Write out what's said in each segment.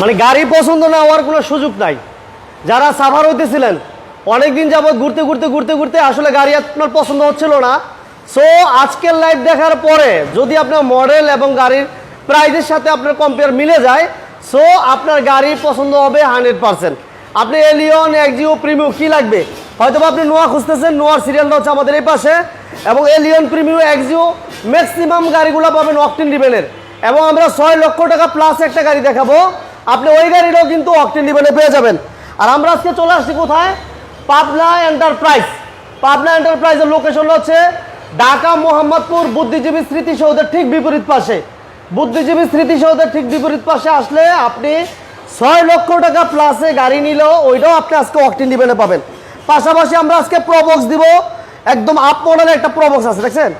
মানে গাড়ি পছন্দ না হওয়ার কোনো সুযোগ নাই। যারা সাফার হইতেছিলেন অনেকদিন যাবৎ ঘুরতে ঘুরতে ঘুরতে ঘুরতে আসলে গাড়ি আপনার পছন্দ হচ্ছিল না, সো আজকের লাইভ দেখার পরে যদি আপনার মডেল এবং গাড়ির প্রাইসের সাথে আপনার কম্পেয়ার মিলে যায়, সো আপনার গাড়ি পছন্দ হবে 100%। আপনি এলিয়ন, এক্সিও, প্রিমিও কি লাগবে, হয়তো আপনি নোয়া খুঁজতেছেন, নোয়ার সিরিয়ালটা হচ্ছে আমাদের এই পাশে, এবং এলিয়ন, প্রিমিও, এক্সিও ম্যাক্সিমাম গাড়িগুলো পাবেন অকটেন ডিভেনের। এবং আমরা 6 লক্ষ টাকা প্লাস একটা গাড়ি দেখাবো, আপনি ওই গাড়িটাও কিন্তু অকটেন ডিভেনে পেয়ে যাবেন। আর আমরা আজকে চলে আসছি কোথায়? পাবনা এন্টারপ্রাইজ। পাবনা এন্টারপ্রাইজের লোকেশন হচ্ছে ঢাকা মোহাম্মদপুর বুদ্ধিজীবী স্মৃতিসৌধের ঠিক বিপরীত পাশে। বুদ্ধিজীবী স্মৃতিসৌধের ঠিক বিপরীত পাশে আসলে আপনি 6 লক্ষ টাকা প্লাসে গাড়ি নিলেও ওইটাও আপনি আজকে অকটেন ডিভেনে পাবেন। পাশাপাশি আমরা আজকে প্রবক্স দিব, একদম আপ মডেলের একটা প্রবক্স আছে, দেখছেন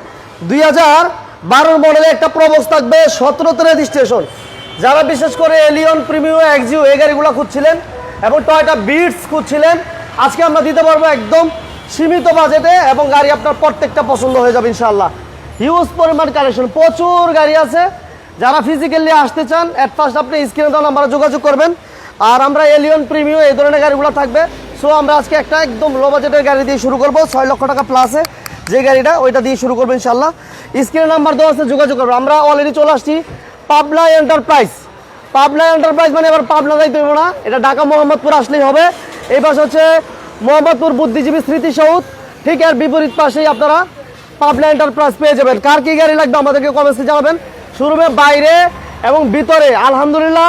2012 মডেলের একটা প্রবক্স থাকবে, 17তে রেজিস্ট্রেশন। যারা বিশেষ করে এলিয়ন, প্রিমিও, এক্সিও এই গাড়িগুলো খুঁজছিলেন এবং টয়োটা বিটস খুঁজছিলেন, আজকে আমরা দিতে পারবো একদম সীমিত বাজেটে, এবং গাড়ি আপনার প্রত্যেকটা পছন্দ হয়ে যাবে ইনশাআল্লাহ। হিউজ পরিমাণ কালেকশন, প্রচুর গাড়ি আছে। যারা ফিজিক্যালি আসতে চান অ্যাট ফার্স্ট আপনি স্ক্রিনে দেওয়া নাম্বারে যোগাযোগ করবেন। আর আমরা এলিয়ন, প্রিমিও এই ধরনের গাড়িগুলো থাকবে। সো আমরা আজকে একটা একদম লো বাজেটের গাড়ি দিয়ে শুরু করবো, 6 লক্ষ টাকা প্লাসে যে গাড়িটা, ওইটা দিয়ে শুরু করবো ইনশাআল্লাহ। স্ক্রিনে নাম্বার দেওয়া আছে, যোগাযোগ করবো। আমরা অলরেডি চলে আসছি পাবনা এন্টারপ্রাইজ। পাবনা এন্টারপ্রাইজ মানে এবার পাবনা যাইতে হবে না, এটা ঢাকা মোহাম্মদপুর আসলেই হবে। এই পাশে হচ্ছে মোহাম্মদপুর বুদ্ধিজীবী স্মৃতিসৌধ, ঠিক এর বিপরীত পাশেই আপনারা পাবনা এন্টারপ্রাইজ পেয়ে যাবেন। কার কি গাড়ি লাগবে আমাদেরকে কমেন্টসে জানাবেন। শোরুমের বাইরে এবং ভিতরে আলহামদুলিল্লাহ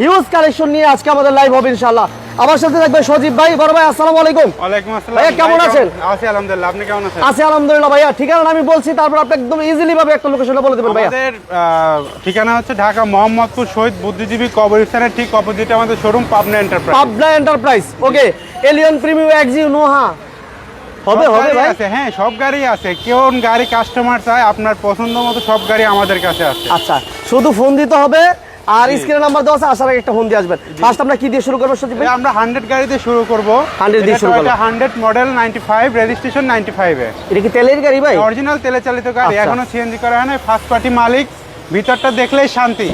হিউজ কালেকশন নিয়ে আজকে আমাদের লাইভ হবে ইনশাআল্লাহ। আমার সাথে থাকবে সজীব ভাই। বড় ভাই আসসালামু আলাইকুম। ওয়ালাইকুম আসসালাম। ভাইয়া কেমন আছেন? আছি আলহামদুলিল্লাহ, আপনি কেমন আছেন? আছি আলহামদুলিল্লাহ ভাইয়া। ঠিকানা আমি বলছি, তারপর আপনি একদম ইজিলি ভাবে একটা লোকেশনটা বলে দেবেন ভাইয়া। আমাদের ঠিকানা হচ্ছে ঢাকা মোহাম্মদপুর শহীদ বুদ্ধিজীবী কবরস্থানের ঠিক অপোজিটে আমাদের showroom Pabna Enterprise. Pabna Enterprise, okay. Allion, Premio, Axio, Noah হবে হবে ভাই? আছে, হ্যাঁ সব গাড়ি আছে। কোন গাড়ি কাস্টমার চায় আপনার পছন্দ মতো সব গাড়ি আমাদের কাছে আছে। আচ্ছা, শুধু ফোন দিতে হবে আর স্ক্রিনে নাম্বার দেওয়া আছে, আসার আগে একটা ফোন দিয়ে আসবেন। ফার্স্ট আমরা কি দিয়ে শুরু করব সজীব ভাই? আমরা 100 গাড়ি দিয়ে শুরু করব। 100 দিয়ে শুরু করব। এটা 100 মডেল 95, রেজিস্ট্রেশন 95 এ। এটা কি তেলের গাড়ি ভাই? অরিজিনাল তেলে চালিত গাড়ি, আচ্ছা। এখনো সিএনজি করা হয় না। ফার্স্ট পার্টি মালিক, ভিতরটা দেখলেই শান্তি।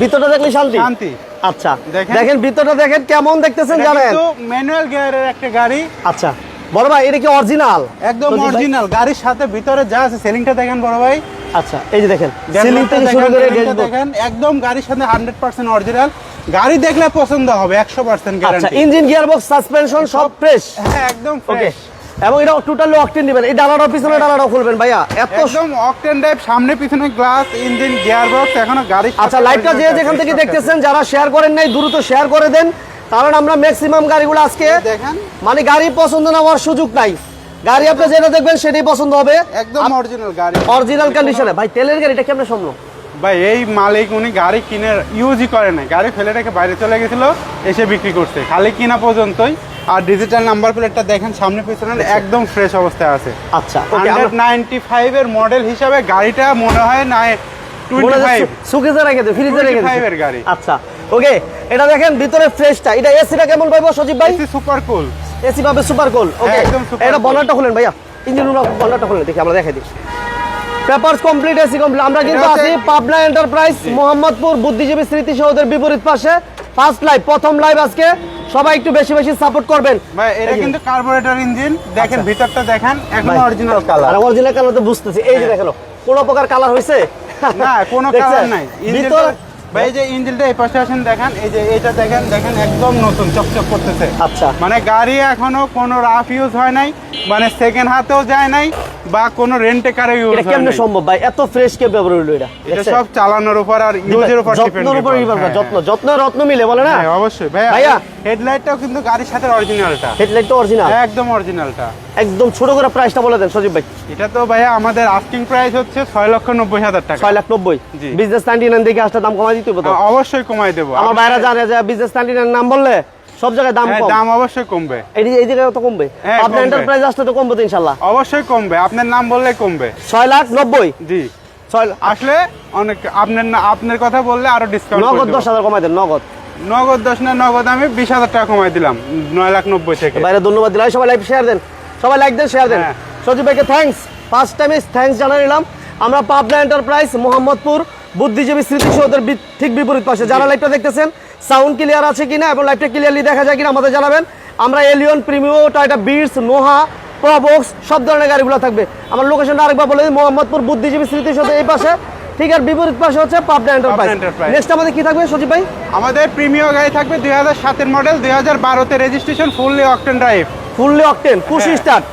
ভিতরটা দেখলে শান্তি শান্তি। আচ্ছা দেখেন ভিতরটা দেখেন কেমন দেখতেছেন জানেন? কিন্তু ম্যানুয়াল গিয়ারের একটা গাড়ি। আচ্ছা বড় ভাই, এটা কি অরিজিনাল? একদম অরিজিনাল। গাড়ির সাথে ভিতরে যা আছে, সিলিংটা দেখেন বড় ভাই। আচ্ছা এই যে দেখেন, সিলিং থেকে শুরু করে ড্যাশবোর্ড দেখেন, একদম গাড়ির সাথে 100% অরিজিনাল। গাড়ি দেখলে পছন্দ হবে, 100% গ্যারান্টি। আচ্ছা, ইঞ্জিন, গিয়ারবক্স, সাসপেনশন সব ফ্রেশ। হ্যাঁ একদম ওকে। ফ্রেশ। এবং এটা টোটালি অকটেন দিবেন। এই ডালাটাও পিছনে ডালাটাও খুলবেন ভাইয়া, এত একদম অকটেন টাইপ, সামনে পিছনে গ্লাস, ইঞ্জিন, গিয়ারবক্স এখনো গাড়ি। আচ্ছা, লাইভটা যে যেখান থেকে দেখতেছেন, যারা শেয়ার করেন নাই দ্রুত শেয়ার করে দেন, কারণ আমরা ম্যাক্সিমাম গাড়িগুলো আজকে দেখেন, মানে গাড়ি পছন্দ না হওয়ার সুযোগ নাই। গাড়ি আপনি যেটা দেখবেন সেটাই পছন্দ হবে, একদম অরিজিনাল গাড়ি, অরিজিনাল কন্ডিশনে। ভাই তেলের গাড়িটা কেমন সম্ভব? ভাই এই মালিক উনি গাড়ি কিনে ইউজই করে না, গাড়ি ফেলে রেখে বাইরে চলে গেছিল, এসে বিক্রি করছে খালি কিনা পর্যন্তই। আর ডিজিটাল নাম্বার প্লেটটা দেখেন, সামনে পিছনে একদম ফ্রেশ অবস্থায় আছে। আচ্ছা, 95 এর মডেল হিসাবে গাড়িটা মনে হয় না 25 সুকেজে রেখে দেন, ফ্রিজে রেখে দেন এর গাড়ি। আচ্ছা ওকে, এটা দেখেন ভিতরে ফ্রেশটা। এটা এসিটা কেমন পাইবো সজীব ভাই? এসি সুপার কুল, এসি পাবে সুপার কুল। ওকে, একদম সুপার। এটা বনারটা খুলেন ভাইয়া, ইঞ্জিন রুম বনারটা খুলেন, দেখি আমরা দেখাই দিই। Papers complete, AC complete. আমরা কিন্তু আছি পাবনা এন্টারপ্রাইজ, মোহাম্মদপুর বুদ্ধিজীবী স্মৃতিসৌধের বিপরীত পাশে। ফার্স্ট লাইভ, প্রথম লাইভ আজকে। সবাই একটু বেশি বেশি সাপোর্ট করবেন। ভাই এটা কিন্তু কার্বোরেটর ইঞ্জিন, দেখেন ভিতরটা দেখেন, একদম অরিজিনাল আর কালার। অরিজিনাল কালার তো বুঝতেছি, এই যে দেখেন কোনো প্রকার কালার হইছে না, কোনো কালার নাই। ভিতর ভাই যে ইঞ্জিনটা এই পাশে আসেন দেখেন, এই যে এটা দেখেন, দেখেন একদম নতুন চকচক করতেছে। আচ্ছা, মানে গাড়ি এখনো কোনো রাফ ইউজ হয় নাই, মানে সেকেন্ড হাতেও যায় নাই, বা কোনো রেন্টে কারে ইউজ হয় নাই। এটা কেমনে সম্ভব ভাই? এত ফ্রেশ কে ব্যবহার হলো এটা? এটা সব চালানোর উপর আর ইউজের উপর ডিপেন্ড। যত্নের উপর নির্ভর করে, যত্ন রত্ন মিলে বলে না? হ্যাঁ অবশ্যই ভাইয়া। হেডলাইটটাও কিন্তু গাড়ির সাথে অরিজিনালটা, হেডলাইট তো অরিজিনাল, একদম অরিজিনালটা। একদম ছোট করে প্রাইসটা বলে দেন সজীব ভাই। এটা তো ভাইয়া আমাদের আস্কিং প্রাইস হচ্ছে 6,90,000 টাকা। 6,90,000। জি। বিজনেস 99 দেখে আসলে দাম কমাই দিতে হবে তো? অবশ্যই কমাই দেবো। আমার ভাইরা জানে যে বিজনেস 99 নাম বললে সব জায়গায় দাম কম। দাম অবশ্যই কমবে। এই জায়গায় তো কমবে। হ্যাঁ, আপনার কমবে। এন্টারপ্রাইজ আসলে তো কমবে তো ইনশাআল্লাহ। অবশ্যই কমবে, আপনার নাম বললে কমবে। 6,90,000। জি, 6 আসলে অনেক আপনার কথা বললে আরো ডিসকাউন্ট। নগদ 10,000 কমাই দেন, নগদ। নগদ 10 না, নগদ আমি 20,000 টাকা কমাই দিলাম 9,90,000 থেকে। ভাইরা ধন্যবাদ দিলাম। সবাই লাইক শেয়ার দেন, সবাই লাইক দেন, শেয়ার দেন। হ্যাঁ। সজীব ভাইকে থ্যাঙ্কস, ফার্স্ট টাইমে থ্যাঙ্কস জানাই নিলাম। আমরা পাবনা এন্টারপ্রাইজ, মোহাম্মদপুর বুদ্ধিজীবী স্মৃতিসৌধের ঠিক বিপরীত পাশে। যারা লাইভটা দেখতেছেন সাউন্ড ক্লিয়ার আছে কিনা এবং লাইভটা ক্লিয়ারলি দেখা যায় কিনা আমাদের জানাবেন। আমরা Allion, Premio, Toyota bits, Noha, Probox সব ধরনের গাড়িগুলো থাকবে। আমার লোকেশনটা আরেকবার বলে দিই, মোহাম্মদপুর বুদ্ধিজীবী স্মৃতিসৌধের এই পাশে, ঠিক আর বিপরীত পাশে হচ্ছে পাবনা এন্টারপ্রাইজ। নেক্সট আমাদের কি থাকবে সজীব ভাই? আমাদের প্রিমিয়ার গাড়ি থাকবে 2007 model, 2012 registration, fully octane drive. Fully octane, push start,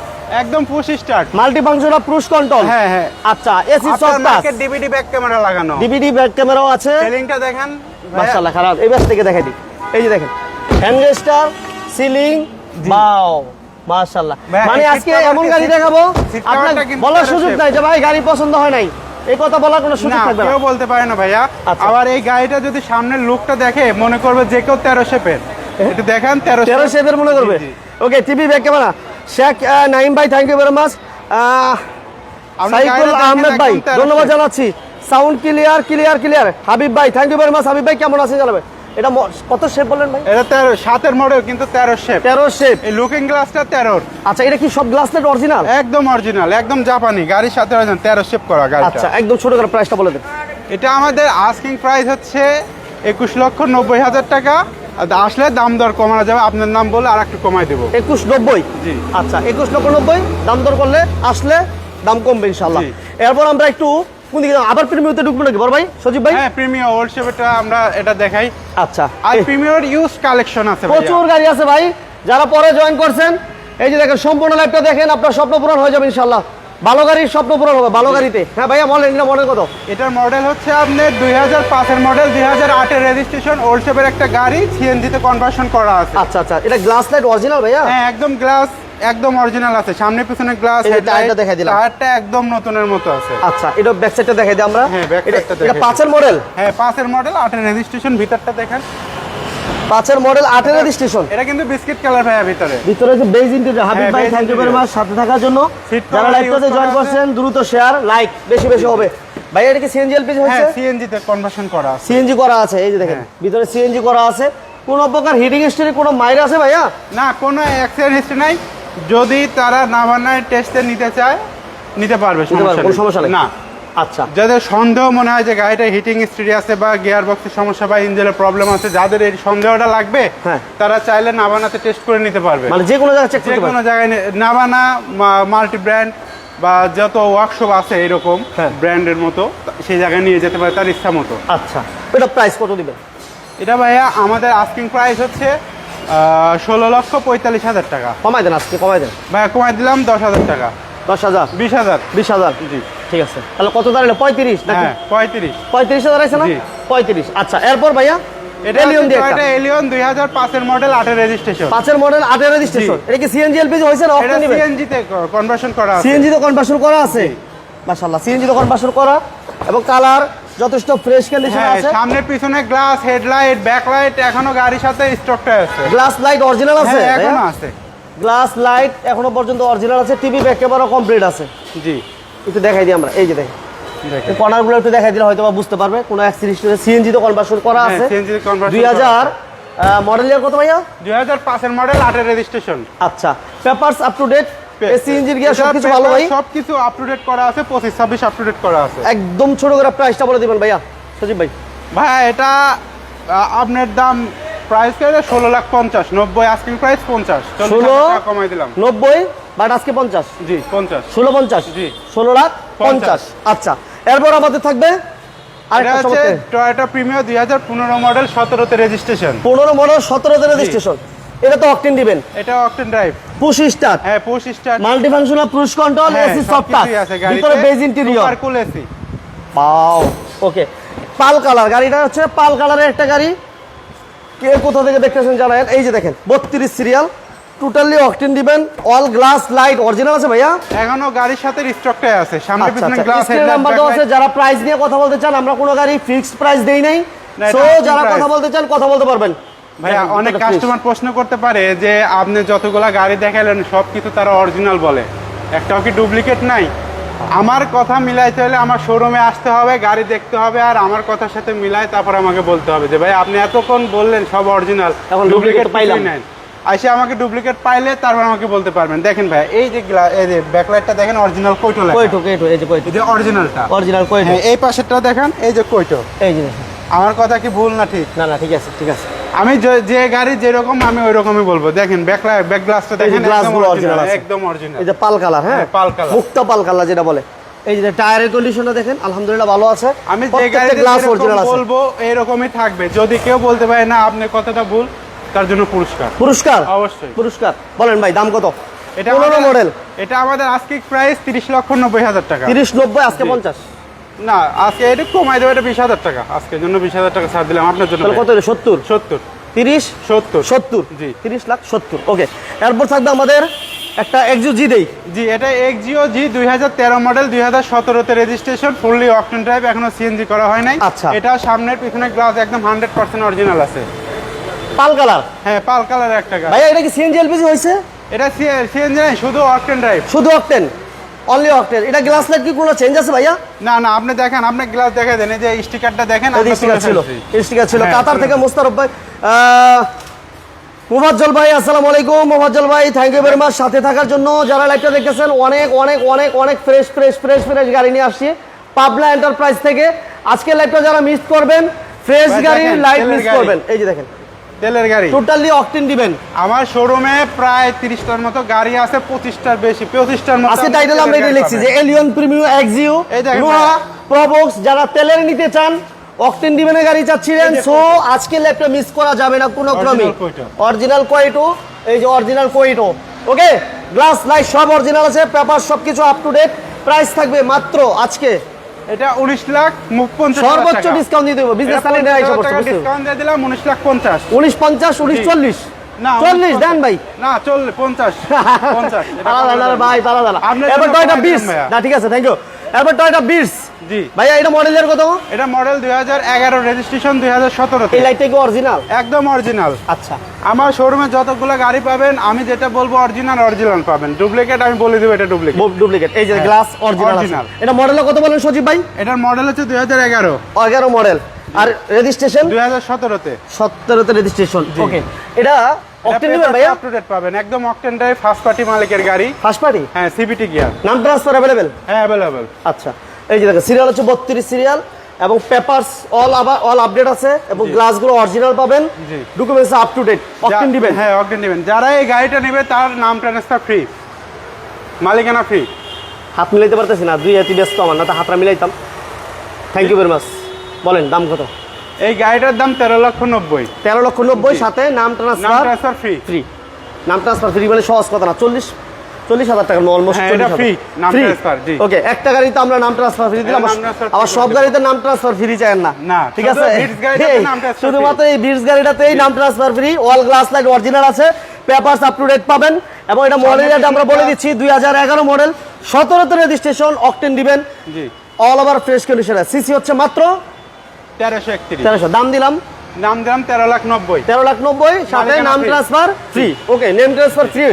একদম push start, multi functional push control. হ্যাঁ হ্যাঁ। আচ্ছা, AC soft touch, DVD back camera লাগানো, ডিভিডি ব্যাক ক্যামেরাও আছে। সিলিংটা দেখেন মাশাআল্লাহ, খারাপ এই পাশ থেকে দেখাই দিই। এই যে দেখেন হ্যান্ড রেস্টার, সিলিং, বাও মাশাআল্লাহ। মানে আজকে এমন গাড়ি দেখাবো আপনার বলার সুযোগ নাই যে ভাই গাড়ি পছন্দ হয় নাই, এই কথা বলার কোনো সুযোগ থাকবে না, কেউ বলতে পারে না ভাইয়া। আচ্ছা। আবার এই গাড়িটা যদি সামনের লুকটা দেখে মনে করবে যে কেউ 13 শেপের, একটু দেখেন 13 শেপের মনে করবে। Okay, TV back camera. Sheikh Naim ভাই, thank you very much. Saikul Ahmed ভাই, ধন্যবাদ জানাচ্ছি। Sound clear clear clear. Habib ভাই, thank you very much. Habib ভাই কেমন আছেন জানাবেন। এটা কত শেপ বললেন ভাই? এটা 13 7 মডেল কিন্তু 13 শেপ। 13 শেপ। এই লুকিং গ্লাসটা 13। আচ্ছা, এটা কি সব গ্লাস লাইট অরিজিনাল? একদম অরিজিনাল, একদম জাপানি গাড়ির সাথে অরিজিনাল 13 শেপ করা গাড়িটা। আচ্ছা, একদম ছোট করে প্রাইসটা বলে দেন। এটা আমাদের আস্কিং প্রাইস হচ্ছে 21,90,000 টাকা। আসলে দাম দর কমানো যাবে, আপনার নাম বলে আর একটু কমাই দেবো। 21,90,000। জি। আচ্ছা, 21,90,000 দাম দর করলে আসলে দাম কমবে ইনশাআল্লাহ। জি। এরপর আমরা একটু কোন দিকে আবার প্রিমিয়ামতে ঢুকবো নাকি বড় ভাই সজীব ভাই? হ্যাঁ, প্রিমিয়ার ওল্ড শেপটা আমরা এটা দেখাই। আচ্ছা, আর প্রিমিয়ার ইউজ কালেকশন আছে ভাইয়া। প্রচুর গাড়ি আছে ভাই, যারা পরে জয়েন করছেন এই যে দেখেন সম্পূর্ণ লাইভটা দেখেন, আপনার স্বপ্ন পূরণ হয়ে যাবে ইনশাআল্লাহ। ভালো গাড়ির স্বপ্ন পূরণ হবে ভালো গাড়িতে। হ্যাঁ ভাইয়া বলেন, এটা মডেল কত? এটার মডেল হচ্ছে আপনার 2005 এর মডেল, 2008 এর রেজিস্ট্রেশন, ওল্ড শেপের একটা গাড়ি, সিএনজি তে কনভার্সন করা আছে। আচ্ছা আচ্ছা, এটা গ্লাস লাইট অরিজিনাল ভাইয়া? হ্যাঁ, একদম গ্লাস একদম অরিজিনাল আছে, সামনে পিছনে গ্লাস। এই যে টায়ারটা দেখাই দিলাম, টায়ারটা একদম নতুনের মতো আছে। আচ্ছা, এটা ব্যাক সাইডটা দেখাই দিই আমরা। হ্যাঁ, ব্যাক সাইডটা এটা দেখাই। 5 এর মডেল? হ্যাঁ, 5 এর মডেল, 8 এর রেজিস্ট্রেশন। ভিতরটা দেখেন, 5 এর মডেল, 8 এর রেজিস্ট্রেশন। এটা কিন্তু বিস্কিট কালার ভাইয়া ভিতরে। ভিতরে যে বেজ ইন্টেরিয়র। হাবিব হ্যাঁ, ভাই, বেজ থ্যাংক ইউ ভেরি মাচ সাথে থাকার জন্য। Seat যারা cover লাইভটাতে use জয়েন করা করছেন দ্রুত শেয়ার লাইক বেশি বেশি হবে। ভাই এটা কি সিএনজি এলপিজি হ্যাঁ, হচ্ছে? সিএনজি তে কনভার্সন করা আছে। সিএনজি করা আছে, এই যে দেখেন হ্যাঁ। ভিতরে সিএনজি করা আছে। কোন প্রকার হিটিং হিস্টরি কোনো মাইর আছে ভাইয়া? না, কোনো অ্যাক্সিডেন্ট হিস্ট্রি নাই। যদি তারা নামানায় টেস্টে নিতে চায় নিতে পারবে, কোনো সমস্যা নেই না। আচ্ছা, যাদের সন্দেহ মনে হয় যে গাড়িটা হিটিং হিস্ট্রি আছে বা গিয়ার বক্সের সমস্যা বা ইঞ্জিনের প্রবলেম আছে, যাদের এই সন্দেহটা লাগবে হ্যাঁ। তারা চাইলে নাভানাতে টেস্ট করে নিতে পারবে। মানে যে কোনো জায়গায় চেক যে করতে কোনো পারবেন। জায়গায় নাভানা মাল্টি ব্র্যান্ড বা যত ওয়ার্কশপ আছে এরকম হ্যাঁ। ব্র্যান্ডের মতো, সেই জায়গায় নিয়ে যেতে পারে তার ইচ্ছা মতো। আচ্ছা, এটা প্রাইস কত দিবেন? এটা ভাইয়া আমাদের আস্কিং প্রাইস হচ্ছে 16,45,000 টাকা। কমাই দেন, আজকে কমাই দেন। ভাইয়া কমাই দিলাম 10,000 টাকা। 10,000, 20,000। 20,000। জি। ঠিক আছে, তাহলে কত দাঁড়ালো? 35 নাকি? হ্যাঁ, 35। 35,000 আছে না? জি। 35। আচ্ছা, এরপর ভাইয়া এটা এলিয়ন দিয়ে একটা। এলিয়ন 2005 এর মডেল, 8 এর রেজিস্ট্রেশন। 5 এর মডেল, 8 এর রেজিস্ট্রেশন। জি। এটা কি সিএনজি এলপিজি হইছে না এটা অকটেন নিবে? সিএনজি তে কনভার্সন করা আছে। সিএনজি তে কনভার্সন করা আছে। মাশাআল্লাহ, সিএনজি তে কনভার্সন করা এবং কালার যথেষ্ট ফ্রেশ কন্ডিশনে হ্যাঁ, আছে। সামনে পিছনে গ্লাস, হেডলাইট, ব্যাকলাইট এখনো গাড়ির সাথে স্টকটা আছে। গ্লাস লাইট অরিজিনাল আছে? হ্যাঁ, এখনো আছে। গ্লাস লাইট এখনো পর্যন্ত অরিজিনাল আছে। টিভি ব্যাক ক্যামেরা কমপ্লিট আছে। জি, একটু দেখাই দিই আমরা, এই যে দেখেন দেখেন। কর্নারগুলো একটু দেখাই দিলে হয়তো বা বুঝতে পারবে কোনো অ্যাক্সিডেন্ট। সিএনজি তে কনভার্সন করা হ্যাঁ, আছে। সিএনজি তে conversion 2000 মডেল ইয়ার কত ভাইয়া? 2005 এর মডেল, 8 এর রেজিস্ট্রেশন। আচ্ছা, papers up to date, AC engine gear সবকিছু ভালো ভাই? সবকিছু আপ টু ডেট করা আছে, 25-26 আপ টু ডেট করা আছে। একদম ছোট করে প্রাইসটা বলে দিবেন ভাইয়া সজীব ভাই। ভাই এটা আপনার দাম প্রাইস করে 16,50,000, 90 আস্কিং প্রাইস 50, 40,000 টাকা কমাই দিলাম। 90 বাট আজকে 50। জি, 50। 16,50। জি। 16,50,000। আচ্ছা, এরপর আমাদের থাকবে এটা আরেকটা হচ্ছে চমৎকার টয়োটা প্রিমিয়ার 2015 মডেল, 17 তে রেজিস্ট্রেশন। 15 মডেল, 17 তে রেজিস্ট্রেশন। এটা তো অকটেন দিবেন, এটা অকটেন ড্রাইভ। পুশ স্টার্ট, হ্যাঁ, push start, multi functional push control, AC soft touch, ভিতরে beige interior. Super cool AC. Wow, okay. Pearl colour গাড়িটা হচ্ছে পাল কালারের একটা গাড়ি। কে কোথা থেকে দেখতেছেন জানেন? এই যে দেখেন 32 সিরিয়াল, টোটালি অকটেন দিবেন। অল গ্লাস লাইট অরিজিনাল আছে ভাইয়া? এখনো গাড়ির সাথে স্টকটাই আছে, সামনে আচ্ছা পিছনে আচ্ছা, গ্লাস, স্ক্রিন হেডলাইট, নাম্বার দেওয়া আছে। যারা প্রাইস নিয়ে কথা বলতে চান, আমরা কোনো গাড়ি ফিক্সড প্রাইস দেই নাই। না, এটা সো asking যারা price। কথা বলতে চান কথা বলতে পারবেন। ভাইয়া অনেক কাস্টমার প্রশ্ন করতে পারে যে আপনি যতগুলা গাড়ি দেখালেন সব কিছু তারা অরিজিনাল বলে, একটাও কি ডুপ্লিকেট নাই? আমার কথা মিলাইতে হলে আমার শোরুমে আসতে হবে, গাড়ি দেখতে হবে, আর আমার কথার সাথে মিলাই তারপর আমাকে বলতে হবে যে ভাই আপনি এতক্ষণ বললেন সব অরিজিনাল, এখন ডুপ্লিকেট duplicate পাইলাম। নেন। এসে আমাকে ডুপ্লিকেট পাইলে তারপর আমাকে বলতে পারবেন। দেখেন ভাই এই যে ব্যাকলাইটটা দেখেন অরিজিনাল কোইটো লেখা। কোইটো এই যে কোইটো, এই যে অরিজিনালটা, অরিজিনাল কোইটো। হ্যাঁ এই পাশেরটা দেখেন এই যে কোইটো। এই যে দেখেন। আমার কথা কি ভুল না ঠিক? না ঠিক আছে ঠিক আছে। আমি যে গাড়ি যেরকম আমি ওই রকমই বলবো। দেখেন ব্যাক গ্লাসটা দেখেন গ্লাসগুলো অরিজিনাল আছে, একদম অরিজিনাল। এই যে পাল কালার, হ্যাঁ পাল কালার, মুক্ত পাল কালার যেটা বলে। এই যে টায়ারের কন্ডিশনটা দেখেন আলহামদুলিল্লাহ ভালো আছে। আমি যে গাড়িতে গ্লাস অরিজিনাল আছে বলবো এরকমই থাকবে। যদি কেউ বলতে পারে না আপনার কথাটা ভুল, তার জন্য পুরস্কার। পুরস্কার অবশ্যই পুরস্কার। বলেন ভাই দাম কত? এটা 15 মডেল। এটা আমাদের আজকে প্রাইস 30,90,000 টাকা। 30,90 আজকে 50। না আজকে এটা কমাই দেবো, এটা 20,000 টাকা। আজকের জন্য 20,000 টাকা ছাড় দিলাম আপনার জন্য। তাহলে কত হলো? 70 30 70 জি 30,70,000। ওকে, এরপর থাকবে আমাদের একটা এক্সিও জি দেই। জি এটা এক্সিও জি 2013 মডেল, 2017 তে রেজিস্ট্রেশন, ফুললি অকটেন ড্রাইভ, এখনো সিএনজি করা হয় নাই। আচ্ছা। এটা সামনের পিছনে গ্লাস একদম 100% অরিজিনাল আছে। পাল কালার, হ্যাঁ পাল কালার একটা গাড়ি। ভাইয়া এটা কি সিএনজি এলপিজি হইছে? এটা সিএনজি নাই, শুধু অকটেন ড্রাইভ, শুধু অকটেন, অনলি অকটেন। এটা গ্লাস লাইট কি কোনো চেঞ্জ আছে ভাইয়া? না না আপনি দেখেন, আপনি গ্লাস দেখে দেন, এই যে স্টিকারটা দেখেন। এই স্টিকার ছিল, স্টিকার ছিল হ্যাঁ, কাতার থেকে মোস্তারফ ভাই। মুফাজ্জল ভাই আসসালামু আলাইকুম। মুফাজ্জল ভাই থ্যাংক ইউ ভেরি মাচ সাথে থাকার জন্য। যারা লাইভটা দেখতেছেন অনেক অনেক অনেক অনেক ফ্রেশ ফ্রেশ ফ্রেশ ফ্রেশ গাড়ি নিয়ে আসছি পাবনা এন্টারপ্রাইজ থেকে। আজকে লাইভটা যারা মিস করবেন, ফ্রেশ ভাই গাড়ির দেখেন, লাইভ তেলের মিস গাড়ি। করবেন। এই যে দেখেন তেলের গাড়ি, টোটালি অকটেন দিবেন। আমার শোরুমে প্রায় 30টার মতো গাড়ি আছে, 25টার বেশি, 25টার মতো। আজকে টাইটেল আমরা এটা লিখছি যে এলিয়ন প্রিমিয়াম এক্সিও এই দেখেন নোহা ভাই। প্রবক্স। যারা তেলের নিতে চান, অকটেন দিবেনের গাড়ি চাচ্ছিলেন, এই যে সো আজকে লাইভটা মিস করা যাবে না কোনো ক্রমে। Original কোইটো। অরিজিনাল কোইটো, এই যে অরিজিনাল কোইটো। ওকে, গ্লাস লাইট সব অরিজিনাল আছে, পেপার সবকিছু আপ টু ডেট। প্রাইস থাকবে মাত্র আজকে এটা 19,50,000 সর্বোচ্চ ডিসকাউন্ট দিয়ে দেবো। বিজনেস চ্যালেঞ্জে আইসা পড়ছে, বুঝতে ডিসকাউন্ট দিয়ে দিলাম 19,50,000। 19,50 19,40 না 40 দেন ভাই। না 50 50 এটা ভাই দাঁড়া আপনার এবার জন্য টয়টা কমাই বিটস। দিলাম ভাইয়া। না ঠিক আছে, থ্যাংক ইউ। এবার টয়টা বিটস। জি ভাইয়া এটা মডেলের কত? এটা মডেল 2011, রেজিস্ট্রেশন 2017 তে। এই লাইটটা কি অরিজিনাল? একদম অরিজিনাল। আচ্ছা, আমার শোরুমে যতগুলো গাড়ি পাবেন, আমি যেটা বলবো অরিজিনাল পাবেন। ডুপ্লিকেট আমি বলে দেবো এটা ডুপ্লিকেট। ডুপ্লিকেট। এই যে হ্যাঁ, গ্লাস অরিজিনাল original। এটা মডেলের কত বলেন সজীব ভাই? এটার মডেল হচ্ছে 2011, 11 মডেল। আর রেজিস্ট্রেশন 2017 তে। 17 তে রেজিস্ট্রেশন। ওকে, এটা অকটেন দিবেন ভাইয়া? আপ টু ডেট পাবেন, একদম অকটেন ড্রাইভ, ফার্স্ট পার্টি মালিকের গাড়ি। ফার্স্ট পার্টি, হ্যাঁ সিভিটি গিয়ার। নাম ট্রান্সফার अवेलेबल? হ্যাঁ अवेलेबल। আচ্ছা, এই যে দেখেন সিরিয়াল হচ্ছে 32 সিরিয়াল এবং পেপারস অল আপডেট আছে এবং গ্লাসগুলো অরিজিনাল পাবেন। জি। Documents up to date. Octane দিবেন? হ্যাঁ অকটেন দিবেন। যারা এই গাড়িটা নেবে তার নাম ট্রান্সফার ফ্রি, মালিকানা ফ্রি। হাত মিলাইতে পারতেছি না, দুই হাতি ব্যস্ত আমার, না তো হাতটা মিলাইতাম। Thank you very much. বলেন দাম কত? এই গাড়িটার দাম 13,90,000। 13,90,000 সাথে নাম নাম ট্রান্সফার ট্রান্সফার ফ্রি। ফ্রি। নাম ট্রান্সফার ফ্রি মানে সহজ কথা না, 40,000 টাকা অলমোস্ট। হ্যাঁ, এটা free, নাম transfer, জি। ওকে, একটা গাড়িতে আমরা নাম ট্রান্সফার ফ্রি দিলাম, নাম transfer আবার free সব করে গাড়িতে নাম ট্রান্সফার ফ্রি চান না। না, ঠিক শুধু আছে, Beats গাড়িটাতে নাম transfer শুধুমাত্র এই বিটস গাড়িটাতেই নাম transfer free. All glass light original আছে, পেপারস আপ টু ডেট পাবেন এবং এটা মডেলটা আমরা বলে দিচ্ছি 2011 মডেল, 17 তে রেজিস্ট্রেশন, অকটেন দিবেন, জি all over fresh condition. CC হচ্ছে মাত্র 1331। 1300। দাম দিলাম নাম দিলাম 13,90,000। 13,90,000 সাথে মালিকানা নাম free। Transfer free. Okay, name transfer free.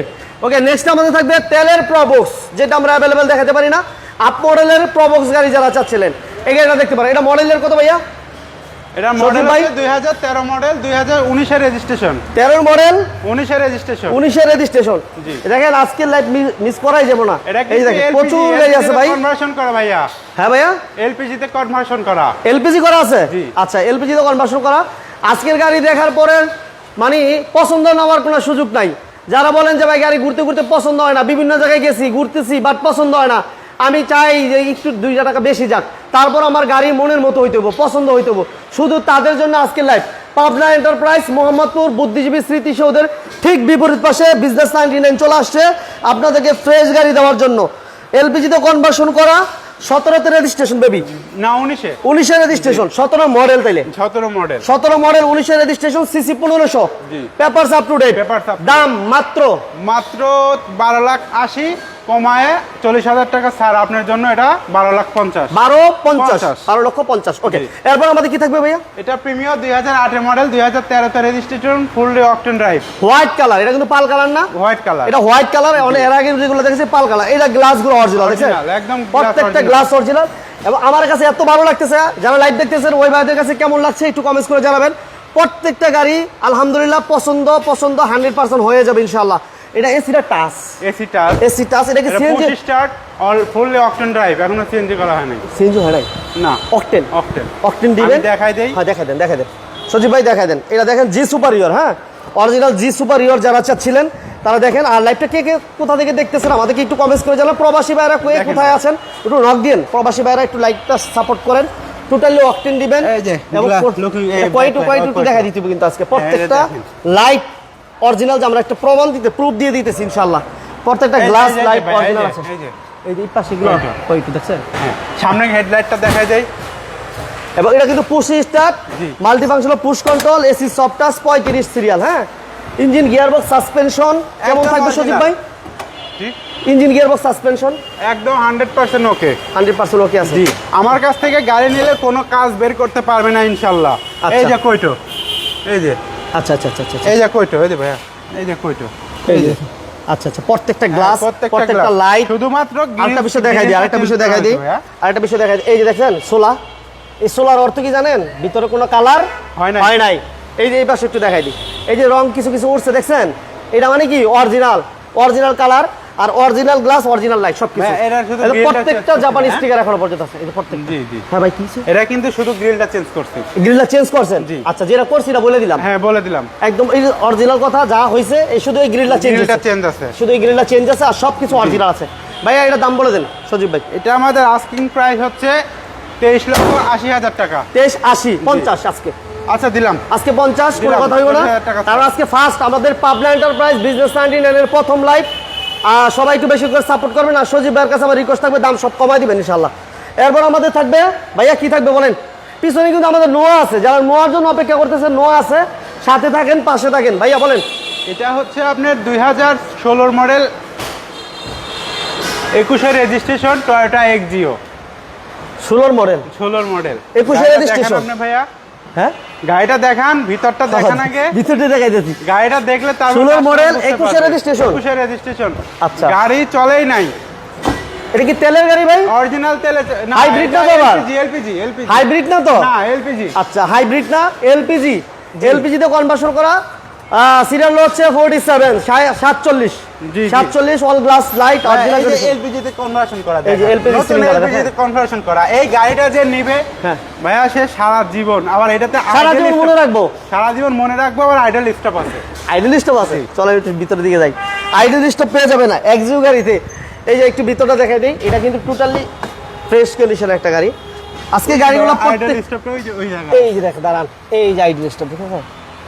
Okay, next আমাদের থাকবে তেলের প্রবক্স, যেটা আমরা অ্যাভেলেবেল দেখাতে পারি না। আপ মডেলের প্রবক্স গাড়ি যারা চাচ্ছিলেন এই গাড়িটা দেখতে পারেন। এটা মডেলের কত ভাইয়া? এটা সজীব মডেল ভাই? 2013 মডেল, 2019 এর রেজিস্ট্রেশন। 13 মডেল, 19 এর রেজিস্ট্রেশন। 19 এর রেজিস্ট্রেশন। জি। দেখেন আজকের লাইভ মিস করাই যাবে না। এটা এই দেখেন প্রচুর গাড়ি আছে ভাই। কনভার্সন করা ভাইয়া, হ্যাঁ ভাইয়া, এলপিজি তে কনভার্সন করা। এলপিজি করা আছে? জি। আচ্ছা, এলপিজি তো কনভার্সন করা। আজকের গাড়ি দেখার পরে মানে পছন্দ না হওয়ার কোনো সুযোগ নাই। যারা বলেন যে ভাই গাড়ি ঘুরতে ঘুরতে পছন্দ হয় না, বিভিন্ন জায়গায় গেছি ঘুরতেছি বাট পছন্দ হয় না, আমি চাই যে একটু 2 টাকা বেশি যাক, তারপর আমার গাড়ি মনের মতো হইতে হবো, পছন্দ হইতে হবো, শুধু তাদের জন্য আজকের লাইভ। পাবনা এন্টারপ্রাইজ, মোহাম্মদপুর বুদ্ধিজীবী স্মৃতিসৌধের ঠিক বিপরীত পাশে বিজনেস 99 চলে আসছে আপনাদেরকে ফ্রেশ গাড়ি দেওয়ার জন্য। এলপিজিতে কনভার্সন করা, 17 তে রেজিস্ট্রেশন বেবি, না 19 19 এর রেজিস্ট্রেশন, 17 মডেল তাইলে 17 মডেল। 17 মডেল, 19 এর রেজিস্ট্রেশন, সিসি 1500, জি। Papers up to date. Papers up to date। দাম মাত্র মাত্র 12,80,000 কমায় 40,000 টাকা স্যার আপনার জন্য। এটা 12,50,000। 12,50, 12,50,000। ওকে, জি। এরপর আমাদের কি থাকবে ভাইয়া? এটা প্রিমিয়ার 2008 মডেল, 2013 তে registration, fully octane drive, white colour. এটা কিন্তু পাল কালার না, হোয়াইট কালার। এটা হোয়াইট কালার। অনেক এর আগে যেগুলো দেখেছি পাল কালার। এটা গ্লাসগুলো অরিজিনাল, দেখছেন? Original, একদম glass প্রত্যেকটা original। Glass original. এবং আমার কাছে এত ভালো লাগতেছে, যারা লাইভ দেখতেছেন ওই ভাইদের কাছে কেমন লাগছে একটু কমেন্টস করে জানাবেন। প্রত্যেকটা গাড়ি আলহামদুলিল্লাহ পছন্দ 100% হয়ে যাবে ইনশাআল্লাহ। এটা এসিটা টাচ, এসি টাচ। এটা কি CNG start all fully octane drive, এখনো সিএনজি করা হয় নাই। সিএনজি হয় নাই না, অকটেন। অকটেন আমি দিবেন, দেখাই দেই। হ্যাঁ দেখাই দেন, দেখাই দেন সজীব ভাই, দেখাই দেন। এটা দেখেন জি সুপারিয়র, হ্যাঁ অরিজিনাল জি সুপারিয়র যারা চাচ্ছিলেন তারা দেখেন। আর লাইভটা কে কে কোথা থেকে দেখতেছেন আমাদেরকে একটু কমেন্টস করে জানান। প্রবাসী ভাইরা কোথায় আছেন একটু নক দিন, প্রবাসী ভাইরা একটু লাইকটা সাপোর্ট করেন। টোটালি অকটেন দিবেন এবং একটু দেখা দিতে হবে কিন্তু আজকে প্রত্যেকটা লাইট অরিজিনাল, যে আমরা একটা প্রমাণ দিতে প্রুফ দিয়ে দিতেছি ইনশাআল্লাহ। প্রত্যেকটা গ্লাস লাইট অরিজিনাল আছে। এই যে এই পাশে গুলো কয়টু দেখছেন, সামনে হেডলাইটটা দেখা যায়। এবং এটা কিন্তু push start, multi functional push control, AC soft touch, 35 serial. হ্যাঁ, ইঞ্জিন গিয়ারবক্স সাসপেনশন কেমন থাকবে সজীব ভাই? ইঞ্জিন গিয়ারবক্স সাসপেনশন একদম 100% ওকে, 100% ওকে আছে। জি, আমার কাছ থেকে গাড়ি নিলে কোনো কাজ বের করতে পারবে না ইনশাআল্লাহ। এই যে কয়টো, এই যে আচ্ছা আচ্ছা আচ্ছা আচ্ছা, এই যে কয়টো, এই যে ভাইয়া, এই যে কয়টো, এই যে আচ্ছা আচ্ছা, প্রত্যেকটা গ্লাস, প্রত্যেকটা লাইট। শুধুমাত্র আরেকটা বিষয় দেখাই দিই, আরেকটা বিষয় দেখাই দিই, আরেকটা বিষয় দেখাই দিই। এই যে দেখেন সোলা, এই সোলার অর্থ কি জানেন? ভিতরে কোনো কালার হয় নাই। এই যে এই পাশে একটু দেখাই দিই, এই যে রং কিছু কিছু উঠছে দেখছেন, এটা মানে কি অরিজিনাল কালার আর অরিজিনাল গ্লাস, অরিজিনাল লাইট সবকিছু। প্রত্যেকটা জাপানি স্টিকার এখনো পর্যন্ত আছে। এই যে প্রত্যেক, জি জি। হ্যাঁ ভাই কি এটা কিন্তু শুধু গ্রিলটা চেঞ্জ করছে। গ্রিলটা চেঞ্জ করছেন? আচ্ছা, যেটা করছি এটা বলে দিলাম। হ্যাঁ বলে দিলাম, একদম এই অরিজিনাল কথা যা হইছে, এই শুধু এই গ্রিলটা চেঞ্জ আছে, শুধু এই গ্রিলটা চেঞ্জ আছে আর সবকিছু অরিজিনাল আছে। ভাইয়া এটা দাম বলে দেন সজীব ভাই। এটা আমাদের আস্কিং প্রাইস হচ্ছে 23,80,000 টাকা। 23,80, 50 আজকে। আচ্ছা দিলাম আজকে 50, কোনো কথা হইব না। কারণ আজকে ফার্স্ট আমাদের পাবনা এন্টারপ্রাইজ বিজনেস 99 এর প্রথম লাইভ। সবাই একটু বেশি করে সাপোর্ট করবেন। আর সজীব ভাইয়ের কাছে আমার রিকোয়েস্ট থাকবে দাম সব কমাই দিবেন ইনশাআল্লাহ। এরপর আমাদের থাকবে ভাইয়া কি থাকবে বলেন? পিছনে কিন্তু আমাদের নোয়া আছে, যারা নোয়ার জন্য অপেক্ষা করতেছে নোয়া আছে, সাথে থাকেন, পাশে থাকেন। ভাইয়া বলেন। এটা হচ্ছে আপনার 2016 model, 21 registration Toyota Axio. 16 model, 21 registration আপনি ভাইয়া। হ্যাঁ, গাড়িটা দেখান, ভিতরটা দেখান আগে। ভিতরটা দেখাই দিচ্ছি। গাড়িটা দেখলে তার 16 মডেল, 21 রেজিস্ট্রেশন। আচ্ছা, গাড়ি চলেই নাই। এটা কি তেলের গাড়ি ভাই? অরিজিনাল তেলে না, হাইব্রিড না বাবা? এলপিজি। হাইব্রিড না তো? না, এলপিজি। আচ্ছা, হাইব্রিড না, এলপিজি। এলপিজি তে কনভার্সন করা। সিরিয়াল হচ্ছে 47 47 all glass light original LPG তে কনভার্সন করা। এই যে এলপিজি তে কনভার্সন করা। এই গাড়িটা যে নিবে ভাইয়া, সে সারা জীবন আবার এটাতে সারা জীবন মনে রাখবো, আবার আইডল স্টপ আছে। আইডল স্টপ আছে। চলো একটু ভিতরের দিকে যাই। আইডল স্টপ পেয়ে যাবে না এক্সিও গাড়িতে। এই যে একটু ভিতরটা দেখাই দিই, এটা কিন্তু টোটালি ফ্রেশ কন্ডিশন একটা গাড়ি। আজকে গাড়িগুলো আইডল স্টপটা ওই জায়গা। এই যে দেখো দাঁড়ান, এই যে আইডল স্টপ দেখেন,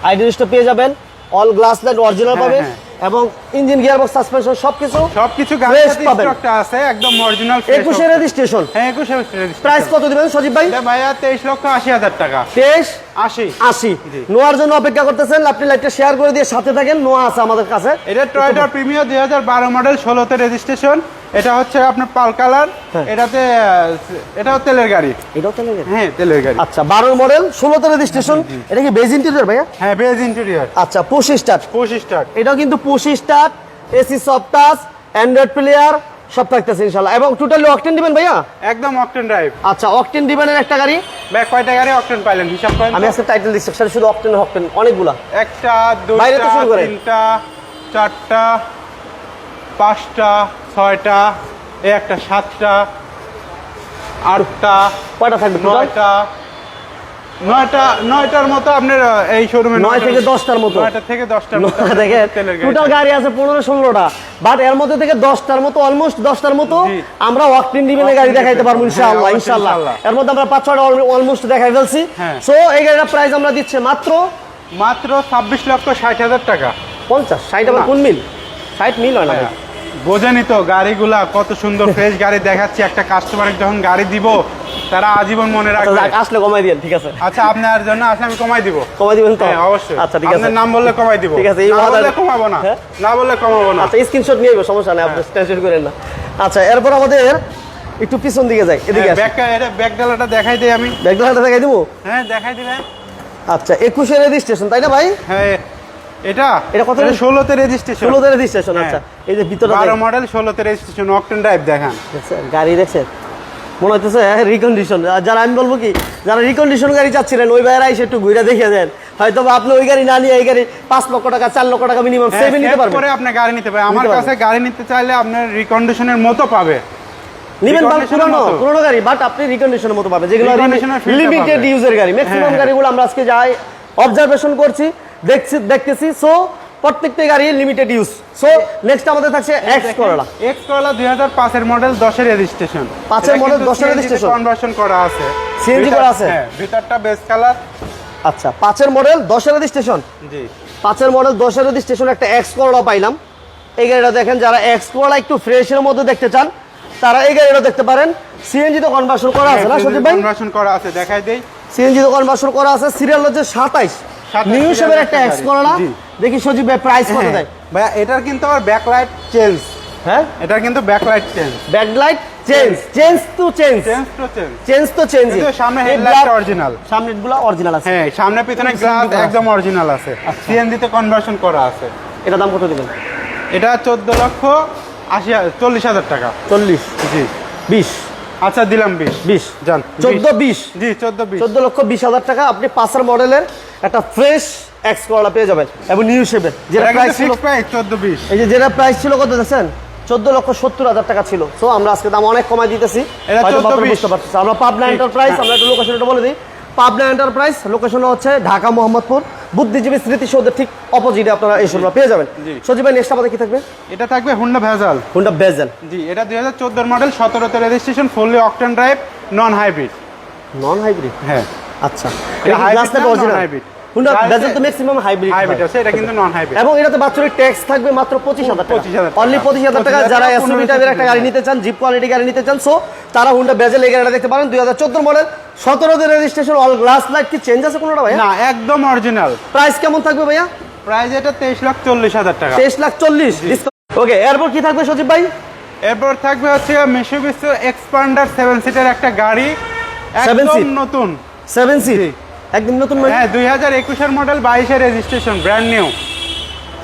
আইডল স্টপ পেয়ে যাবেন, অল গ্লাস লাইট অরিজিনাল পাবেন এবং ইঞ্জিন গিয়ারবক্স সাসপেনশন সবকিছু গাড়ির সাথে স্টকটা আছে, একদম অরিজিনাল। 21 রেজিস্ট্রেশন। হ্যাঁ, 21 রেজিস্ট্রেশন। প্রাইস কত দিবেন সজীব ভাই? এটা ভাইয়া 23,80,000 টাকা। 23,80 নোয়ার জন্য অপেক্ষা করতেছেন। আপনি লাইটটা শেয়ার করে দিয়ে সাথে থাকেন, নোয়া আছে আমাদের কাছে। এটা টয়োটা প্রিমিয়ার 2012 মডেল, 16 তে রেজিস্ট্রেশন। এটা হচ্ছে আপনার পাল কালার। এটাও তেলের গাড়ি। এটাও তেলের গাড়ি? হ্যাঁ, তেলের গাড়ি। আচ্ছা, 12 মডেল, 16 তে রেজিস্ট্রেশন। এটা কি বেজ ইন্টেরিয়র ভাইয়া? হ্যাঁ, বেজ ইন্টেরিয়র। আচ্ছা, পুশ স্টার্ট। এটাও কিন্তু push start, AC soft touch, Android player সব থাকতেছে ইনশাআল্লাহ। এবং টোটালি অকটেন দিবেন ভাইয়া? একদম অকটেন ড্রাইভ। আচ্ছা, অকটেন দিবেনের একটা গাড়ি। ভাই কয়টা গাড়ি অকটেন পাইলেন হিসাব করেন? আমি আজকে টাইটেল দিচ্ছি শুধু অকটেন অনেকগুলা। 1টা 2টা 3টা 4টা 5টা 6টা, এই একটা 7টা 8টা, কয়টা থাকবে? 9টার মতো আপনার এই শোরুমে 9 থেকে 10টার মতো। 9টা থেকে 10টার মতো দেখেন টোটাল গাড়ি আছে 15-16টা, বাট এর মধ্যে থেকে 10টার মতো, অলমোস্ট 10টার মতো আমরা অকটেন ডিভেনের গাড়ি দেখাইতে পারবো ইনশাআল্লাহ। এর মধ্যে আমরা 5-6টা অলমোস্ট দেখাই ফেলছি। সো এই গাড়িটার প্রাইস আমরা দিচ্ছি মাত্র 26,60,000 টাকা। 50-60 আবার কোন মিল? 60 মিল হয় না। বোঝেনি তো গাড়িগুলা কত সুন্দর ফ্রেশ গাড়ি দেখাচ্ছি। একটা কাস্টমারের যখন গাড়ি দিব তারা আজীবন মনে রাখবে। আসলে কমাই দিবেন, ঠিক আছে? আচ্ছা, আপনার জন্য আসলে আমি কমাই দিব। কমাই দিবেন তো? হ্যাঁ, অবশ্যই। আচ্ছা, ঠিক আছে। আপনার নাম বললে কমাই দিব। ঠিক আছে, এই না বললে কমাবো না। না বললে কমাবো না। আচ্ছা, স্ক্রিনশট নিয়ে যাবো, সমস্যা নেই, আপনি টেনশন করেন না। আচ্ছা, এরপর আমাদের একটু পিছন দিকে যাই, এদিকে আসি। ব্যাক ডালাটা দেখাই দেই আমি। ব্যাক ডালাটা দেখাই দিব? হ্যাঁ, দেখাই দিবেন। আচ্ছা, 21 রেজিস্ট্রেশন তাই না ভাই? হ্যাঁ, এটা কত? 16 তে রেজিস্ট্রেশন। 16 তে রেজিস্ট্রেশন। আচ্ছা, এই যে ভিতরটা 12 মডেল, 16 তে রেজিস্ট্রেশন, অকটেন ড্রাইভ দেখান। দেখছেন গাড়ি? দেখছেন মনে হইতেছে রিকন্ডিশন। যারা আমি বলবো কি, যারা রিকন্ডিশন গাড়ি চাচ্ছিলেন ওই ভাইয়েরা এসে একটু ঘুরে দেখে দেন, হয়তো বা আপনি ওই গাড়ি না নিয়ে এই গাড়ি 5 লক্ষ টাকা 4 লক্ষ টাকা মিনিমাম সেভে নিতে পারবেন। পরে আপনি গাড়ি নিতে পারবেন। আমার নিতে কাছে গাড়ি নিতে চাইলে আপনার রিকন্ডিশনের মতো পাবে। নিবেন বা Recondition এর মতো। পুরনো গাড়ি বাট আপনি রিকন্ডিশনের মতো পাবেন, যেগুলো Recondition এর feel টা লিমিটেড পাবে। ইউজের গাড়ি। ম্যাক্সিমাম হ্যাঁ। গাড়িগুলো আমরা আজকে যাই অবজারভেশন করছি, দেখতেছি। সো প্রত্যেকটা গাড়ি লিমিটেড ইউজ। সো নেক্সট আমাদের থাকছে এক্স করলা। এক্স করলা 2005 এর মডেল, 10 এর রেজিস্ট্রেশন। 5 এর মডেল, 10 এর registration। কনভার্সন করা আছে। সিএনজি করা আছে? হ্যাঁ, ভিতরটা বেস কালার। আচ্ছা 5 এর মডেল 10 এর রেজিস্ট্রেশন। জি। 5 এর মডেল 10 এর রেজিস্ট্রেশন একটা এক্স করলা পাইলাম। এই গাড়িটা দেখেন, যারা এক্স করলা একটু ফ্রেশের মধ্যে দেখতে চান তারা এই গাড়িটা দেখতে পারেন। সিএনজি তো কনভার্সন করা আছে না সজীব ভাই? কনভার্সন করা আছে, দেখাই দেই। সিএনজি তো কনভার্সন করা আছে। সিরিয়াল হচ্ছে 27 নিউ শেপের একটা এক্স করলা। জি। দেখি সজীব ভাই প্রাইস কত দেয়? ভাইয়া এটার কিন্তু আবার ব্যাকলাইট চেঞ্জ। হ্যাঁ, এটার কিন্তু backlight change. Backlight change to change কিন্তু সামনে হেডলাইট অরিজিনাল। সামনেরগুলো অরিজিনাল আছে। হ্যাঁ, সামনে পিছনে গ্লাস একদম অরিজিনাল আছে। সিএনজি তে কনভার্সন করা আছে। এটা দাম কত দিবেন? এটা 14,40,000 টাকা। 40 জি। 20 আচ্ছা দিলাম 20 জান 14-20 জি 14-20 14,20,000 টাকা আপনি 5 এর মডেলের একটা ফ্রেশ এক্স করলা পেয়ে যাবেন এবং নিউ শেপের। যেটা প্রাইস ছিল 14-20 এই যে যেটা প্রাইস ছিল কত দেখছেন 14,70,000 টাকা ছিল। সো আমরা আজকে দাম অনেক কমাই দিতেছি, এটা হয়তো আপনারা 14-20 বুঝতে পারতেছেন। আমরা পাবনা এন্টারপ্রাইজ, আমরা একটু লোকেশনটা বলে দিই। পাবনা এন্টারপ্রাইজ লোকেশন হচ্ছে ঢাকা মোহাম্মদপুর বুদ্ধিজীবী স্মৃতিসৌধের ঠিক অপোজিটে আপনারা এই শোরুমটা পেয়ে যাবেন। জি। সজীব ভাই নেক্সট আমাদের কি থাকবে? এটা থাকবে হুন্ডা ভেজাল। হুন্ডা বেজেল। জি, এটা 2014 মডেল, 17 তে registration, fully octane drive, non hybrid. Non hybrid? হ্যাঁ, আচ্ছা, এটা এটা hybrid গ্লাস থেকে না, অরিজিনাল non-hybrid? হুন্ডা Glass বেজেল তো এ- ম্যাক্সিমাম হাইব্রিড হাইব্রিড আছে, এটা কিন্তু নন হাইব্রিড। এবং এটাতে বাৎসরিক ট্যাক্স থাকবে মাত্র 25,000 টাকা। 25,000 টাকা। অনলি 25,000 টাকা। 25,000 যারা টাকা, এসইউভি 15,000 টাইপের একটা গাড়ি টাকা। নিতে চান, জিপ কোয়ালিটি গাড়ি নিতে চান, সো তারা হুন্ডা বেজেল এই গাড়িটা দেখতে পারেন। 2014 মডেল, 17 তে রেজিস্ট্রেশন, অল গ্লাস লাইট। কি চেঞ্জ আছে কোনোটা ভাইয়া? না, একদম অরিজিনাল। প্রাইস কেমন থাকবে ভাইয়া? প্রাইস এটা 23,40,000 টাকা। 23,40,000। ওকে, এরপর কি থাকবে সজীব ভাই? এরপর থাকবে হচ্ছে মিশুবিশি এক্সপান্ডার 7 সিটের একটা গাড়ি, 7 একদম সিট? নতুন। 7 সিট একদম নতুন মানে? হ্যাঁ, 2021 এর মডেল, 22 এর রেজিস্ট্রেশন, ব্র্যান্ড নিউ।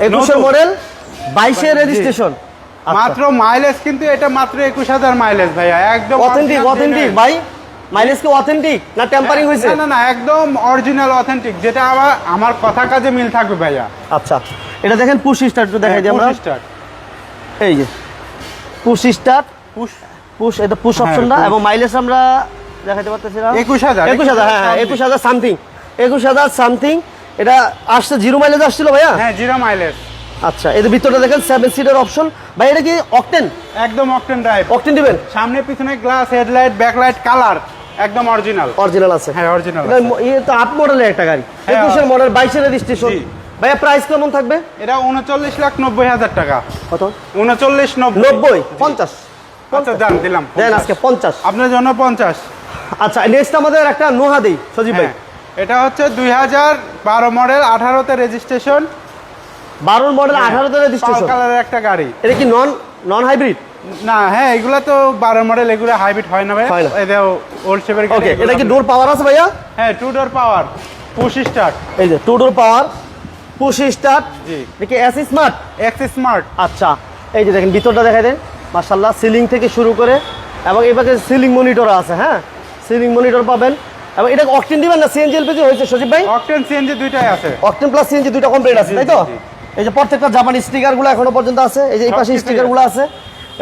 21 এর নতুন। মডেল, 22 এর রেজিস্ট্রেশন। মাত্র মাইলেজ কিন্তু এটা মাত্র 21,000 মাইলেজ ভাইয়া, একদম অথেন্টিক অথেন্টিক ভাই? মাইলেজ কি অথেন্টিক না টেম্পারিং হয়েছে? না না না, একদম অরিজিনাল অথেন্টিক, যেটা আমার কথা কাজে মিল থাকবে ভাইয়া। আচ্ছা, এটা দেখেন পুশ স্টার্ট একটু দেখাই দিই আমরা। স্টার্ট, এই যে পুশ স্টার্ট, পুশ পুশ, এটা পুশ হ্যাঁ, অপশনটা। push। এবং মাইলেজ আমরা দেখাতে পারতেছি না। 21,000 21,000, হ্যাঁ হ্যাঁ, 21,000 সামথিং, 21,000 সামথিং। এটা আসছে জিরো মাইলেজ আসছিল ভাইয়া? হ্যাঁ, জিরো মাইলেজ। আচ্ছা, এদের ভিতরটা দেখেন 7 সিটের অপশন। ভাই এটা কি অকটেন? একদম অকটেন ড্রাইভ। অকটেন দিবেন? সামনে পিছনে গ্লাস, হেডলাইট, ব্যাকলাইট, কালার একদম অরিজিনাল। অরিজিনাল আছে? হ্যাঁ, অরিজিনাল। এটা ইয়ে তো আপ মডেলের একটা গাড়ি, হ্যাঁ। 21 এর মডেল, 22 এর রেজিস্ট্রেশন। জি। ভাইয়া প্রাইস কেমন থাকবে? এটা 39,90,000 টাকা। কত? 39,90। 90? 50? আচ্ছা জান, দিলাম দেন 50। আজকে 50। আপনার জন্য 50। আচ্ছা, নেক্সট আমাদের একটা নোহা দেই সজীব ভাই। হ্যাঁ, এটা হচ্ছে 2012 মডেল, 18 তে রেজিস্ট্রেশন, 12 মডেল, 18 তে পাল রেজিস্ট্রেশন। কালারের একটা গাড়ি। এটা কি নন হাইব্রিড? না, হ্যাঁ, এগুলা তো 12 মডেল, এগুলো হাইব্রিড হয় না ভাই। হয় না। এটা ওল্ড শেপের গাড়ি। ওকে, এগুলো এটা কি আপনি- ডোর পাওয়ার আছে ভাইয়া? হ্যাঁ, 2 ডোর পাওয়ার, পুশ স্টার্ট। এই যে 2 ডোর পাওয়ার, পুশ স্টার্ট। জি। এটা কি এস স্মার্ট? X smart. আচ্ছা, এই যে দেখেন ভিতরটা দেখাই দেন। মাশাআল্লাহ, সিলিং থেকে শুরু করে এবং এই পাশে সিলিং মনিটর আছে। হ্যাঁ, সিলিং মনিটর পাবেন। এবং এটা অকটেন দিবেন না সিএনজি এলপিজি হয়েছে সজীব ভাই? অকটেন সিএনজি দুইটাই আছে। অকটেন প্লাস সিএনজি দুইটা কমপ্লিট আছে, জি, তাই তো? জি, জি। এই যে প্রত্যেকটা জাপানি স্টিকারগুলো এখনো পর্যন্ত আছে। এই যে এই পাশে সবকিছুই স্টিকারগুলো আছে।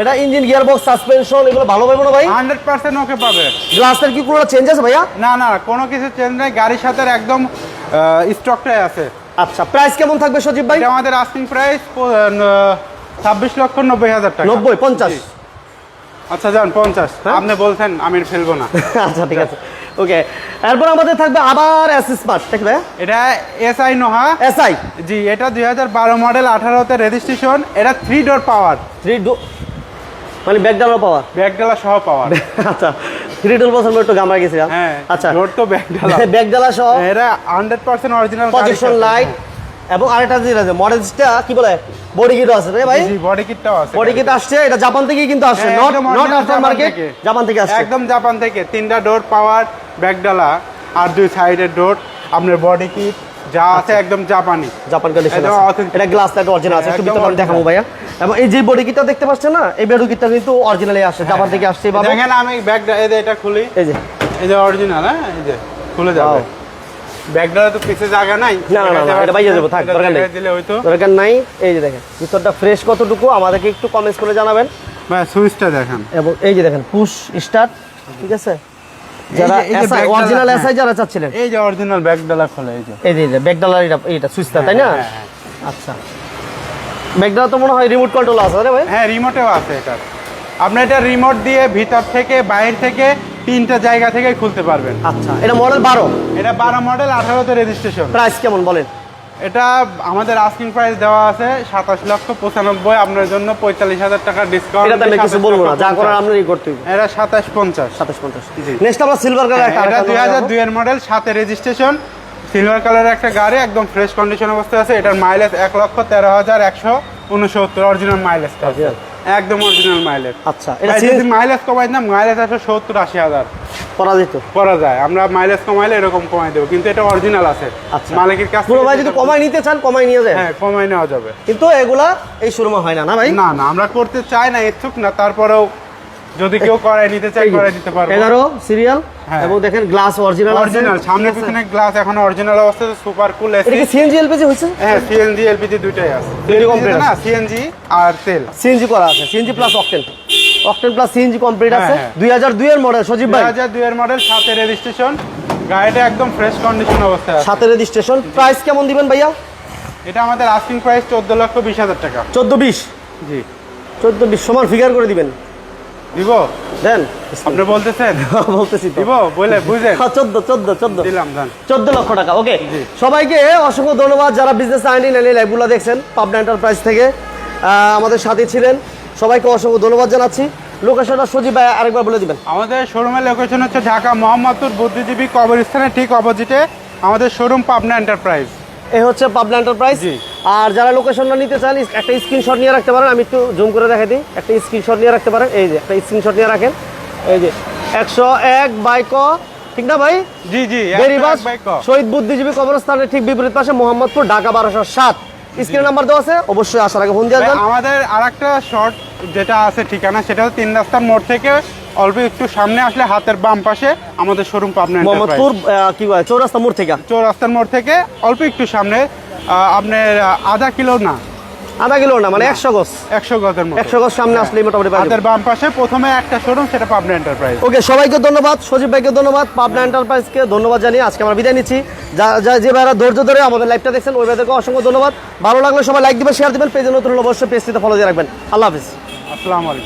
এটা ইঞ্জিন, গিয়ার বক্স, সাসপেনশন এগুলো ভালো পাবো না ভাই? 100% ওকে পাবে। গ্লাসের কি কোনো চেঞ্জ আছে ভাইয়া? না না, কোনো কিছু চেঞ্জ নাই, গাড়ির সাথে একদম স্টকটাই আছে। আচ্ছা, প্রাইস কেমন থাকবে সজীব ভাই? এটা আমাদের আস্কিং প্রাইস 26,90,000 টাকা। 90, 50? জি। আচ্ছা যান 50। হ্যাঁ? আপনি বলছেন, আমি ফেলবো না। আচ্ছা, ঠিক আছে। ওকে, এরপর আমাদের থাকবে আবার এস স্মার্ট, দেখবে এটা এসআই নোহা। এসআই। জি, এটা 2012 মডেল, 18 তে রেজিস্ট্রেশন। এটা 3 ডোর পাওয়ার, 3 ডোর মানে ব্যাকডালার পাওয়ার। ব্যাকডালা সহ পাওয়ার। আচ্ছা, 3 ডোর বছর একটু গামরা গেছিলাম। হ্যাঁ, আচ্ছা, ডোর তো ব্যাকডালা। ব্যাকডালা সহ, এটা 100% অরিজিনাল প্রজেকশন লাইট এবং আরেকটা জিনিস আছে, মডেলসটা কি বলে, বডি কিট আছে তাই ভাই? জি, বডি কিটটাও আছে। বডি কিট আসছে, এটা জাপান থেকেই কিন্তু আসছে, হ্যাঁ, নট একদম not original after Japan market, থেকে। জাপান থেকে আসছে। একদম জাপান থেকে। 3টা ডোর পাওয়ার, ব্যাকডালা আর 2 সাইডের ডোর, আপনার বডি কিট যা আছে একদম জাপানি। জাপান কন্ডিশন একদম আছে। authentic। এটা গ্লাস লাইট অরিজিনাল আছে, একটু একদম ভিতরে আমি দেখাবো original। ভাইয়া। এবং এই যে বডি কিটটা দেখতে পাচ্ছেন না, এই বডি কিটটা কিন্তু অরিজিনালি আসছে, জাপান থেকে আসছে এইভাবে। দেখেন আমি ব্যাকডা এটা খুলি, এই যে এই যে অরিজিনাল। হ্যাঁ, এই যে খুলে যাবে। ব্যাগডালা তো পিছে জায়গা নাই। না না না, এটা বাইরে যাবো, থাক, এটা দরকার নেই, জায়গায় দিলে হয়তো। দরকার নাই। এই যে দেখেন ভিতরটা ফ্রেশ কতটুকু আমাদেরকে একটু কমেন্টস করে জানাবেন। ভাই সুইচটা দেখেন। এবং এই যে দেখেন পুশ স্টার্ট, ঠিক আছে, যারা এই যে back অরিজিনাল ডালা, এসআই যারা চাচ্ছিলেন, এই যে অরিজিনাল ব্যাগডালা খোলে এই যে। এই যে ব্যাকডালার এটা সুইচটা, তাই না? হ্যাঁ, হ্যাঁ। আচ্ছা, ব্যাকডালা তো মনে হয় রিমোট কন্ট্রোল আছে রে ভাই? হ্যাঁ, রিমোটেও আছে এটা। আপনি এটা রিমোট দিয়ে ভিতর থেকে বাইরে থেকে 3টা জায়গা থেকে খুলতে পারবেন। আচ্ছা, এটা মডেল 12, এটা 12 মডেল, 18 তে রেজিস্ট্রেশন। প্রাইস কেমন বলেন? এটা আমাদের আস্কিং প্রাইস দেওয়া আছে 27,95,000, আপনার জন্য 45,000 টাকা ডিসকাউন্ট। এটা তো আমি কিছু বলবো না, যা করার আপনারই করতে হবে। এটা 2750। 2750। জি। নেক্সট আমরা সিলভার কালার একটা এটা 2002 এর মডেল, 7 এর রেজিস্ট্রেশন, সিলভার কালারের একটা গাড়ি, একদম ফ্রেশ কন্ডিশন অবস্থায় আছে। এটার মাইলেজ 1,13,169 অরিজিনাল মাইলেজটা আছে। একদম অরিজিনাল মাইলেজ। আচ্ছা, এটা যদি মাইলেজ কমাই না, মাইলেজ আছে 70-80,000 করা যেত। করা যায়। আমরা মাইলেজ কমাইলে এরকম কমাই দেবো, কিন্তু এটা অরিজিনাল আছে। আচ্ছা, মালিকের কাছে পুরো ভাই যদি কমাই নিতে চান কমাই নিয়ে যায়। হ্যাঁ, কমাই নেওয়া যাবে। কিন্তু এগুলা এই শোরুমে হয় না, না ভাই? না না, আমরা করতে চাই না, ইচ্ছুক না, তারপরেও যদি কেউ করাই নিতে চাই করাই দিতে পারবো। 11 সিরিয়াল, হ্যাঁ। এবং দেখেন গ্লাস অরিজিনাল আছে। অরিজিনাল, সামনে পিছনে গ্লাস এখন অরিজিনাল অবস্থাতে, সুপার কুল এটা এসি। কি সিএনজি এলপিজি হইছে? হ্যাঁ, সিএনজি এলপিজি দুইটাই আছে। দুইটাই complete না, সিএনজি আর তেল। সিএনজি করা আছে, CNG plus octane, octane plus CNG complete হ্যাঁ, আছে। হ্যাঁ। 2002 এর মডেল সজীব ভাই, 2002 এর মডেল, 7 এর রেজিস্ট্রেশন, গাড়িটা একদম ফ্রেশ কন্ডিশন অবস্থায় আছে। 7 এর রেজিস্ট্রেশন। প্রাইস কেমন দিবেন ভাইয়া? এটা আমাদের আস্কিং প্রাইস 14,20,000 টাকা। 14-20, জি। 14-20 সমান ফিগার করে দিবেন, দিব? দেন। আপনি বলতেছেন? বলতেছি তো। দিব বলে বুঝেন। 14 দিলাম, দেন। 14 লক্ষ টাকা। ওকে, জি। সবাইকে অসংখ্য ধন্যবাদ যারা বিজনেস আইডিন লাইভগুলো দেখছেন পাবনা এন্টারপ্রাইজ থেকে আমাদের সাথে ছিলেন। সবাইকে অসংখ্য ধন্যবাদ জানাচ্ছি। লোকেশনটা সজীব ভাই আরেকবার বলে দিবেন। আমাদের শোরুমের লোকেশন হচ্ছে ঢাকা মোহাম্মদপুর বুদ্ধিজীবী কবরস্থানের ঠিক অপোজিটে আমাদের শোরুম, পাবনা এন্টারপ্রাইজ। এই হচ্ছে পাবনা এন্টারপ্রাইজ। জি। আর যারা লোকেশনটা নিতে চান একটা স্ক্রিনশট নিয়ে রাখতে পারেন, আমি একটু জুম করে দেখাই দিই। একটা স্ক্রিনশট নিয়ে রাখতে পারেন, এই যে একটা স্ক্রিনশট নিয়ে রাখেন। এই যে 101 বাইক, ঠিক না ভাই? জি জি, বেরিবাস শহীদ বুদ্ধিজীবী কবরস্থানের ঠিক বিপরীত পাশে, মোহাম্মদপুর, ঢাকা 1207। স্ক্রিন নাম্বার দেওয়া আছে, অবশ্যই আসার আগে ফোন দিয়ে আসবেন। আমাদের আরেকটা শর্ট যেটা আছে ঠিকানা, সেটা হচ্ছে 3 রাস্তার মোড় থেকে অল্প একটু সামনে আসলে হাতের বাম পাশে আমাদের শোরুম, পাবনা এন্টারপ্রাইজ। মোহাম্মদপুর কি বলে চৌরাস্তা মোড় থেকে, চৌরাস্তার মোড় থেকে অল্প একটু সামনে, আপনার আধা কিলো না, আধা কিলো না, মানে 100 গজ, 100 গজের মতো। 100 গজ সামনে আসলে মোটামুটি পাওয়া যাবে। হাতের বাম পাশে প্রথমে একটা শোরুম, সেটা পাবনা এন্টারপ্রাইজ। ওকে, সবাইকে ধন্যবাদ, সজীব ভাইকে ধন্যবাদ, পাবনা এন্টারপ্রাইজকে ধন্যবাদ জানিয়ে আজকে আমরা বিদায় নিচ্ছি। যে ভাইরা ধৈর্য ধরে আমাদের লাইভটা দেখছেন ওই ভাইদেরকে অসংখ্য ধন্যবাদ। ভালো লাগলে সবাই লাইক দিবেন, শেয়ার দিবেন, পেজে নতুন হলে অবশ্যই পেজটিতে ফলো দিয়ে রাখবেন। আল্লাহ হাফিজ। আসসালামু আলাইকুম।